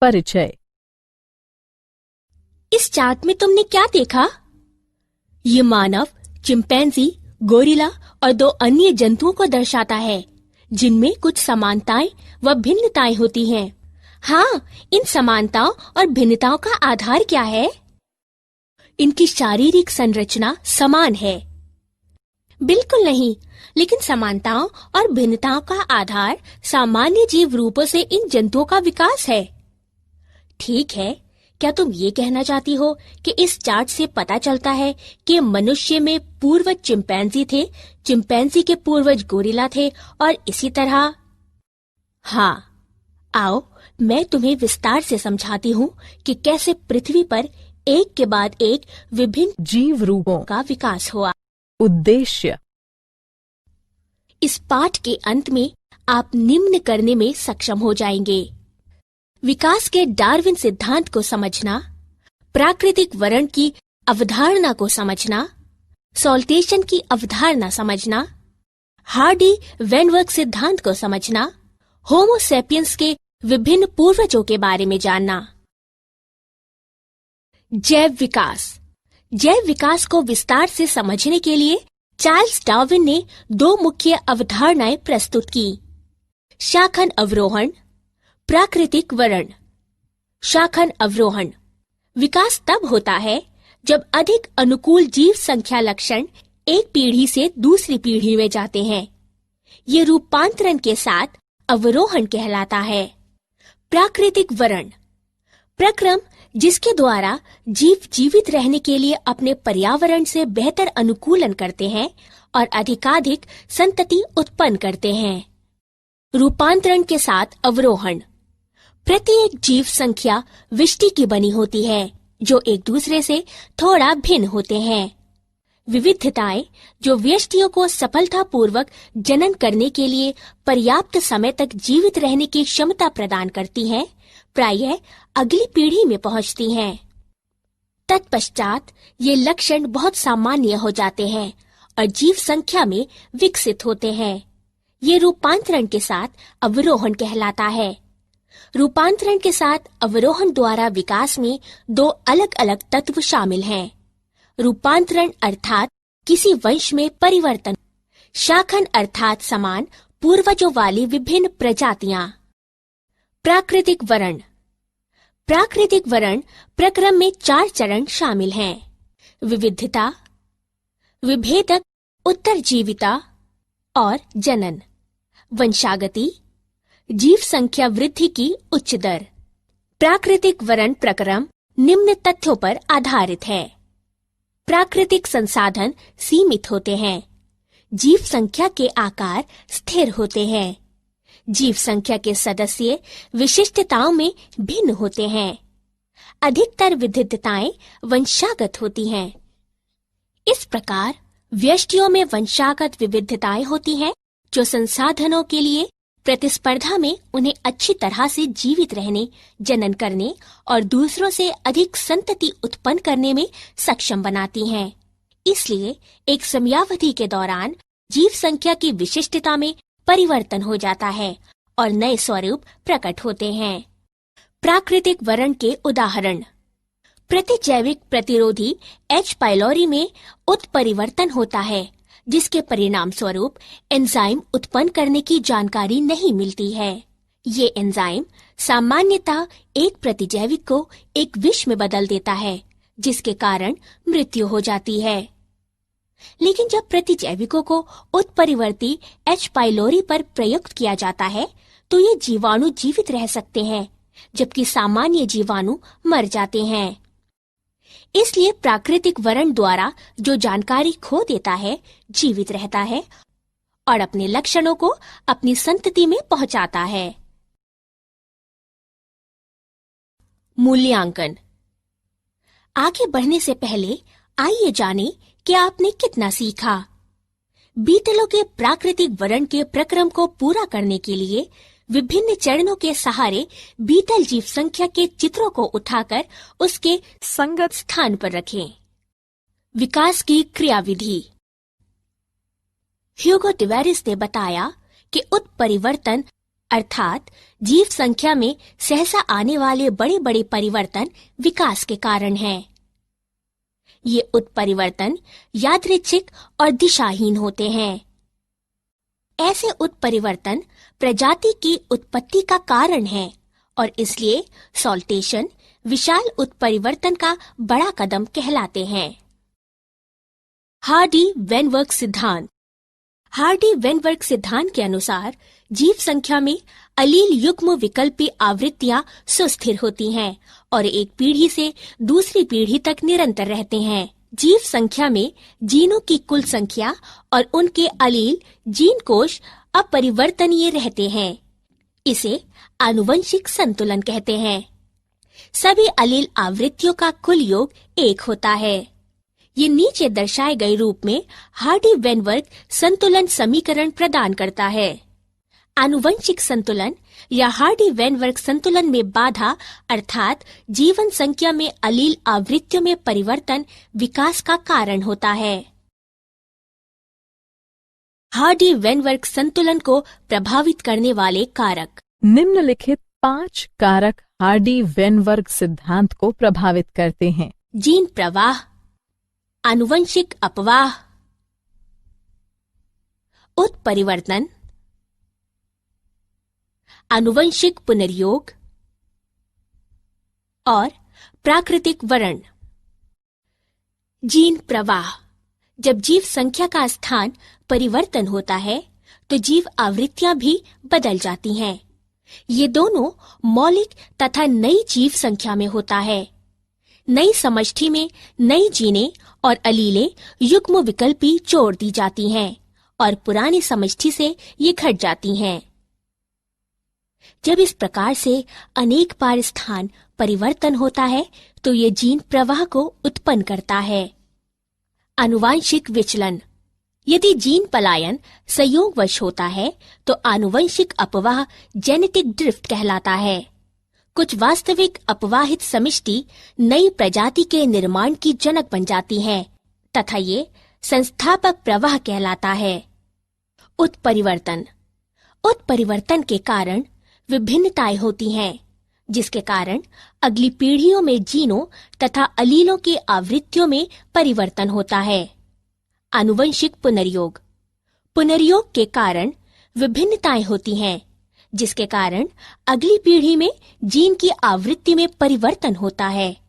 परिचय। इस चार्ट में तुमने क्या देखा? ये मानव, चिंपैंजी, गोरिल्ला और 2 अन्य जंतुओं को दर्शाता है, जिनमें कुछ समानताएं व भिन्नताएं होती हैं। हाँ, इन समानताओं और भिन्नताओं का आधार क्या है? इनकी शारीरिक संरचना समान है। बिल्कुल नहीं, लेकिन समानताओं और भिन्नताओं का आधार सामान्य जीव रूपों से इन जंतुओं का विकास है। ठीक है, क्या तुम ये कहना चाहती हो कि इस चार्ट से पता चलता है कि मनुष्य में पूर्वज चिंपैंजी थे, चिंपैंजी के पूर्वज गोरिल्ला थे और इसी तरह? हाँ, आओ मैं तुम्हें विस्तार से समझाती हूँ कि कैसे पृथ्वी पर एक के बाद एक विभिन्न जीव रूपों का विकास हुआ। उद्देश्य। इस पाठ के अंत में आप निम्न करने में सक्षम हो जाएंगे: विकास के डार्विन सिद्धांत को समझना, प्राकृतिक वर्ण की अवधारणा को समझना, सॉल्टेशन की अवधारणा समझना, हार्डी-वेनवर्ग सिद्धांत को समझना, होमो सैपियंस के विभिन्न पूर्वजों के बारे में जानना। जैव विकास। जैव विकास को विस्तार से समझने के लिए चार्ल्स डार्विन ने 2 मुख्य अवधारणाएं प्रस्तुत की: शाखन अवरोहण, प्राकृतिक वर्ण। शाखन अवरोहण विकास तब होता है जब अधिक अनुकूल जीव संख्या लक्षण एक पीढ़ी से दूसरी पीढ़ी में जाते हैं। ये रूपांतरण के साथ अवरोहण कहलाता है। प्राकृतिक वर्ण प्रक्रम जिसके द्वारा जीव जीवित रहने के लिए अपने पर्यावरण से बेहतर अनुकूलन करते हैं और अधिकाधिक संतति उत्पन्न करते हैं। रूपांतरण के साथ अवरोहण प्रत्येक जीव संख्या विष्टि की बनी होती है, जो एक दूसरे से थोड़ा भिन्न होते हैं। विविधताएं जो व्यष्टियों को सफलतापूर्वक जनन करने के लिए पर्याप्त समय तक जीवित रहने की क्षमता प्रदान करती हैं, प्रायः अगली पीढ़ी में पहुंचती हैं। तत्पश्चात ये लक्षण बहुत सामान्य हो जाते हैं और जीव संख्या में विकसित होते हैं। ये रूपांतरण के साथ अवरोहण कहलाता है। रूपांतरण के साथ अवरोहण द्वारा विकास में 2 अलग-अलग तत्व शामिल हैं: रूपांतरण अर्थात किसी वंश में परिवर्तन, शाखन अर्थात समान पूर्वजों वाली विभिन्न प्रजातियां। प्राकृतिक वर्ण। प्राकृतिक वर्ण प्रक्रम में 4 चरण शामिल हैं: विविधता, विभेदक, उत्तरजीविता और जनन। वंशागति, जीव संख्या वृद्धि की उच्च दर। प्राकृतिक वर्ण प्रक्रम निम्न तथ्यों पर आधारित है: प्राकृतिक संसाधन सीमित होते हैं, जीव संख्या के आकार स्थिर होते हैं, जीव संख्या के सदस्य विशिष्टताओं में भिन्न होते हैं, अधिकतर विविधताएं वंशागत होती हैं। इस प्रकार व्यष्टियों में वंशागत विविधताएं होती हैं, जो संसाधनों के लिए प्रतिस्पर्धा में उन्हें अच्छी तरह से जीवित रहने, जनन करने और दूसरों से अधिक संतति उत्पन्न करने में सक्षम बनाती हैं। इसलिए एक समयावधि के दौरान जीव संख्या की विशिष्टता में परिवर्तन हो जाता है और नए स्वरूप प्रकट होते हैं। प्राकृतिक वर्ण के उदाहरण: प्रतिजैविक प्रतिरोधी H. पाइलोरी में उत्परिवर्तन होता है, जिसके परिणाम स्वरूप एंजाइम उत्पन्न करने की जानकारी नहीं मिलती है। ये एंजाइम सामान्यतः एक प्रतिजैविक को एक विष में बदल देता है, जिसके कारण मृत्यु हो जाती है। लेकिन जब प्रतिजैविकों को उत्परिवर्ती H. पाइलोरी पर प्रयुक्त किया जाता है, तो ये जीवाणु जीवित रह सकते हैं, जबकि सामान्य जीवाणु मर जाते हैं। इसलिए प्राकृतिक वर्ण द्वारा जो जानकारी खो देता है, जीवित रहता है और अपने लक्षणों को अपनी संतति में पहुंचाता है। मूल्यांकन। आगे बढ़ने से पहले आइए जानें कि आपने कितना सीखा। बीटलों के प्राकृतिक वर्ण के प्रक्रम को पूरा करने के लिए विभिन्न चरणों के सहारे बीटल जीव संख्या के चित्रों को उठाकर उसके संगत स्थान पर रखें। विकास की क्रियाविधि। ह्यूगो डिवेरिस ने बताया कि उत्परिवर्तन अर्थात जीव संख्या में सहसा आने वाले बड़े बड़े परिवर्तन विकास के कारण हैं। ये उत्परिवर्तन यादृच्छिक और दिशाहीन होते हैं। ऐसे उत्परिवर्तन प्रजाति की उत्पत्ति का कारण है और इसलिए सॉल्टेशन विशाल उत्परिवर्तन का बड़ा कदम कहलाते हैं। हार्डी-वेनवर्ग सिद्धांत। हार्डी-वेनवर्ग सिद्धांत के अनुसार जीव संख्या में अलील युग्म विकल्पी आवृत्तियां सुस्थिर होती हैं और एक पीढ़ी से दूसरी पीढ़ी तक निरंतर रहते हैं। जीव संख्या में जीनों की कुल संख्या और उनके अलील जीन कोश अपरिवर्तनीय रहते हैं। इसे आनुवंशिक संतुलन कहते हैं। सभी अलील आवृत्तियों का कुल योग 1 होता है। ये नीचे दर्शाए गए रूप में हार्डी-वेनवर्ग संतुलन समीकरण प्रदान करता है। आनुवंशिक संतुलन या हार्डी-वेनवर्ग संतुलन में बाधा अर्थात जीवन संख्या में अलील आवृत्तियों में परिवर्तन विकास का कारण होता है। हार्डी-वेनवर्ग संतुलन को प्रभावित करने वाले कारक। निम्नलिखित 5 कारक हार्डी-वेनवर्ग सिद्धांत को प्रभावित करते हैं। जीन प्रवाह, आनुवंशिक अपवाह, उत्परिवर्तन, आनुवंशिक पुनर्योग और प्राकृतिक वर्ण। जीन प्रवाह। जब जीव संख्या का स्थान परिवर्तन होता है तो जीव आवृत्तियां भी बदल जाती हैं। ये दोनों मौलिक तथा नई जीव संख्या में होता है। नई समष्टि में नई जीनें और अलीलें युग्म विकल्पी जोड़ दी जाती हैं और पुरानी समष्टि से ये घट जाती हैं। जब इस प्रकार से अनेक बार स्थान परिवर्तन होता है तो ये जीन प्रवाह को उत्पन्न करता है। आनुवांशिक विचलन। यदि जीन पलायन संयोगवश होता है तो आनुवंशिक अपवाह जेनेटिक ड्रिफ्ट कहलाता है। कुछ वास्तविक अपवाहित समष्टि नई प्रजाति के निर्माण की जनक बन जाती है तथा ये संस्थापक प्रवाह कहलाता है। उत्परिवर्तन। उत्परिवर्तन के कारण विभिन्नताएं होती हैं, जिसके कारण अगली पीढ़ियों में जीनों तथा अलीलों की आवृत्तियों में परिवर्तन होता है। आनुवंशिक पुनर्योग। पुनर्योग के कारण विभिन्नताएं होती हैं, जिसके कारण अगली पीढ़ी में जीन की आवृत्ति में परिवर्तन होता है।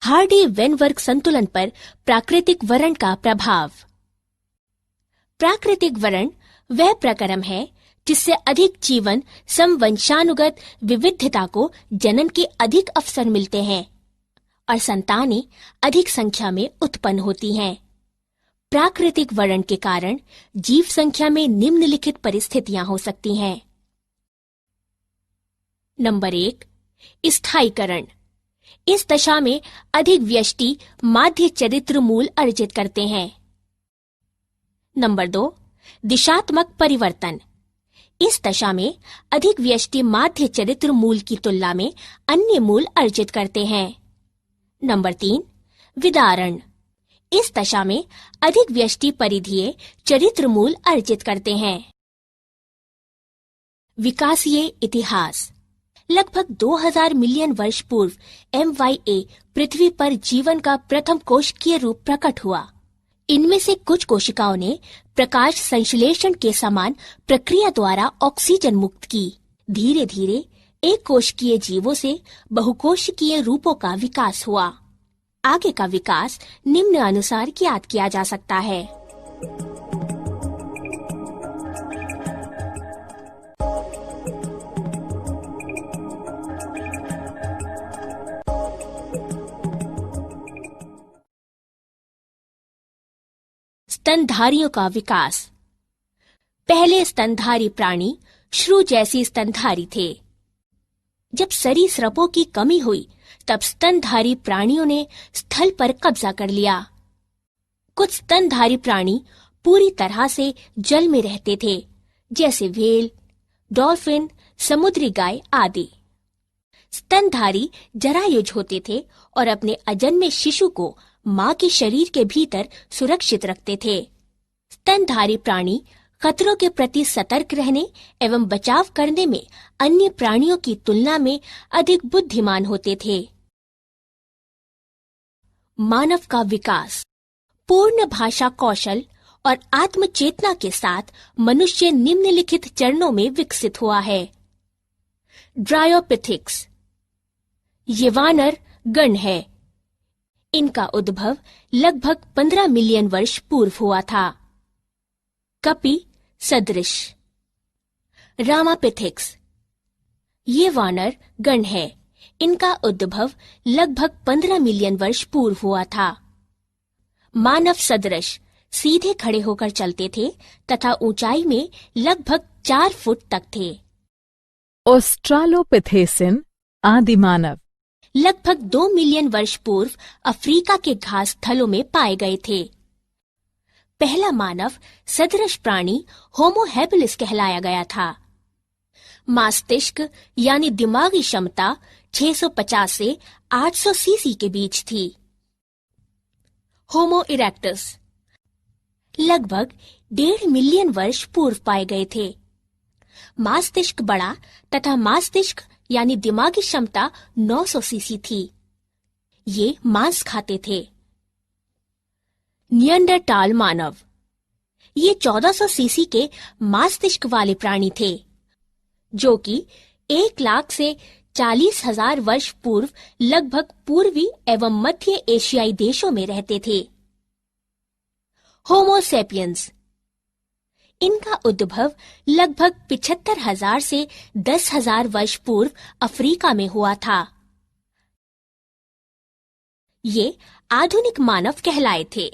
हार्डी-वेनवर्ग संतुलन पर प्राकृतिक वर्ण का प्रभाव। प्राकृतिक वर्ण वह प्रक्रम है जिससे अधिक जीवन समवंशानुगत विविधता को जनन के अधिक अवसर मिलते हैं और संतानें अधिक संख्या में उत्पन्न होती हैं। प्राकृतिक वर्ण के कारण जीव संख्या में निम्नलिखित परिस्थितियां हो सकती हैं। नंबर 1, स्थायीकरण। इस दशा में अधिक व्यष्टि माध्य चरित्र मूल अर्जित करते हैं। नंबर 2, दिशात्मक परिवर्तन। इस दशा में अधिक व्यष्टि माध्य चरित्र मूल की तुलना में अन्य मूल अर्जित करते हैं। नंबर 3, विदारण। इस दशा में अधिक व्यष्टि परिधीय चरित्र मूल अर्जित करते हैं। विकासीय इतिहास। लगभग 2000 मिलियन वर्ष पूर्व MYA पृथ्वी पर जीवन का प्रथम कोशिकीय रूप प्रकट हुआ। इनमें से कुछ कोशिकाओं ने प्रकाश संश्लेषण के समान प्रक्रिया द्वारा ऑक्सीजन मुक्त की। धीरे धीरे एक कोशिकीय जीवों से बहुकोशिकीय रूपों का विकास हुआ। आगे का विकास निम्न अनुसार ज्ञात किया जा सकता है। स्तनधारियों का विकास। पहले स्तनधारी प्राणी श्रू जैसी स्तनधारी थे। जब सरीसृपों की कमी हुई तब स्तनधारी प्राणियों ने स्थल पर कब्जा कर लिया। कुछ स्तनधारी प्राणी पूरी तरह से जल में रहते थे, जैसे व्हेल, डॉल्फिन, समुद्री गाय आदि। स्तनधारी जरायुज होते थे और अपने अजन्मे शिशु को मां के शरीर के भीतर सुरक्षित रखते थे। स्तनधारी प्राणी खतरों के प्रति सतर्क रहने एवं बचाव करने में अन्य प्राणियों की तुलना में अधिक बुद्धिमान होते थे। मानव का विकास। पूर्ण भाषा कौशल और आत्मचेतना के साथ मनुष्य निम्नलिखित चरणों में विकसित हुआ है। ड्रायोपिथिक्स, ये वानर गण है। इनका उद्भव लगभग 15 मिलियन वर्ष पूर्व हुआ था। कपि सदृश। रामापिथिक्स, ये वानर गण है। इनका उद्भव लगभग 15 मिलियन वर्ष पूर्व हुआ था। मानव सदृश सीधे खड़े होकर चलते थे तथा ऊंचाई में लगभग 4 फुट तक थे। ऑस्ट्रालोपिथेसिन आदि मानव लगभग 2 मिलियन वर्ष पूर्व अफ्रीका के घास स्थलों में पाए गए थे। पहला मानव सदृश प्राणी होमो हैबिलिस कहलाया गया था। मस्तिष्क यानी दिमागी क्षमता 650 से 800 सीसी के बीच थी। होमो इरेक्टस लगभग 1.5 मिलियन वर्ष पूर्व पाए गए थे। मस्तिष्क बड़ा तथा मस्तिष्क यानी दिमागी क्षमता 900 सीसी थी। ये मांस खाते थे। नियंडरटाल मानव, ये 1400 सीसी के मस्तिष्क वाले प्राणी थे, जो कि 1 लाख से 40,000 वर्ष पूर्व लगभग पूर्वी एवं मध्य एशियाई देशों में रहते थे। होमो सेपियंस, इनका उद्भव लगभग 75,000 से 10,000 वर्ष पूर्व अफ्रीका में हुआ था। ये आधुनिक मानव कहलाए थे।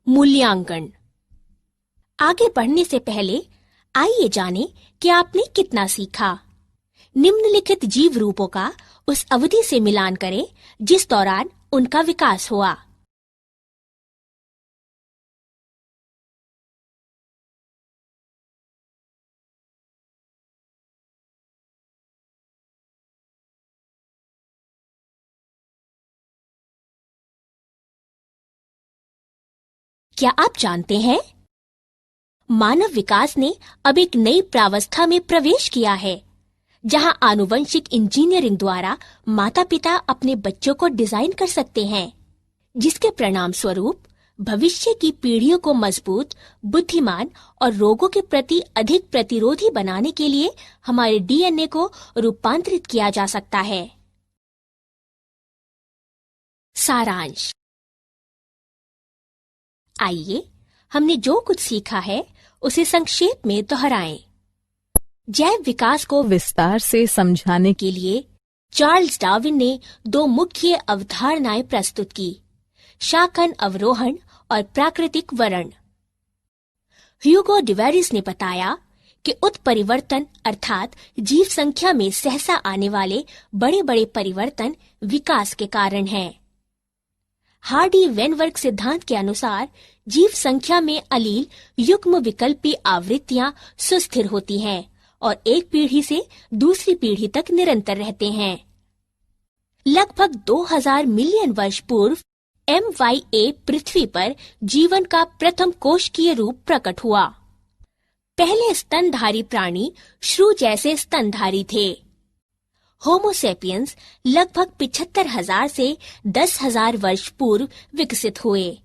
मूल्यांकन। आगे बढ़ने से पहले आइए जानें कि आपने कितना सीखा। निम्नलिखित जीव रूपों का उस अवधि से मिलान करें जिस दौरान उनका विकास हुआ। क्या आप जानते हैं, मानव विकास ने अब एक नई प्रावस्था में प्रवेश किया है, जहां आनुवंशिक इंजीनियरिंग द्वारा माता-पिता अपने बच्चों को डिजाइन कर सकते हैं, जिसके परिणाम स्वरूप भविष्य की पीढ़ियों को मजबूत, बुद्धिमान और रोगों के प्रति अधिक प्रतिरोधी बनाने के लिए हमारे डीएनए को रूपांतरित किया जा सकता है। सारांश। आइए हमने जो कुछ सीखा है उसे संक्षेप में दोहराएं। जैव विकास को विस्तार से समझाने के लिए चार्ल्स डार्विन ने 2 मुख्य अवधारणाएं प्रस्तुत की, शाखन अवरोहण और प्राकृतिक वरण। ह्यूगो डिवेरिस ने बताया कि उत्परिवर्तन अर्थात जीव संख्या में सहसा आने वाले बड़े बड़े परिवर्तन विकास के कारण हैं। हार्डी वेनवर्ग सिद्धांत के अनुसार जीव संख्या में अलील युग्म विकल्पी आवृत्तियां सुस्थिर होती हैं और एक पीढ़ी से दूसरी पीढ़ी तक निरंतर रहते हैं। लगभग 2000 मिलियन वर्ष पूर्व MYA पृथ्वी पर जीवन का प्रथम कोशिकीय रूप प्रकट हुआ। पहले स्तनधारी प्राणी श्रू जैसे स्तनधारी थे। होमो सेपियंस लगभग 75,000 से 10,000 वर्ष पूर्व विकसित हुए।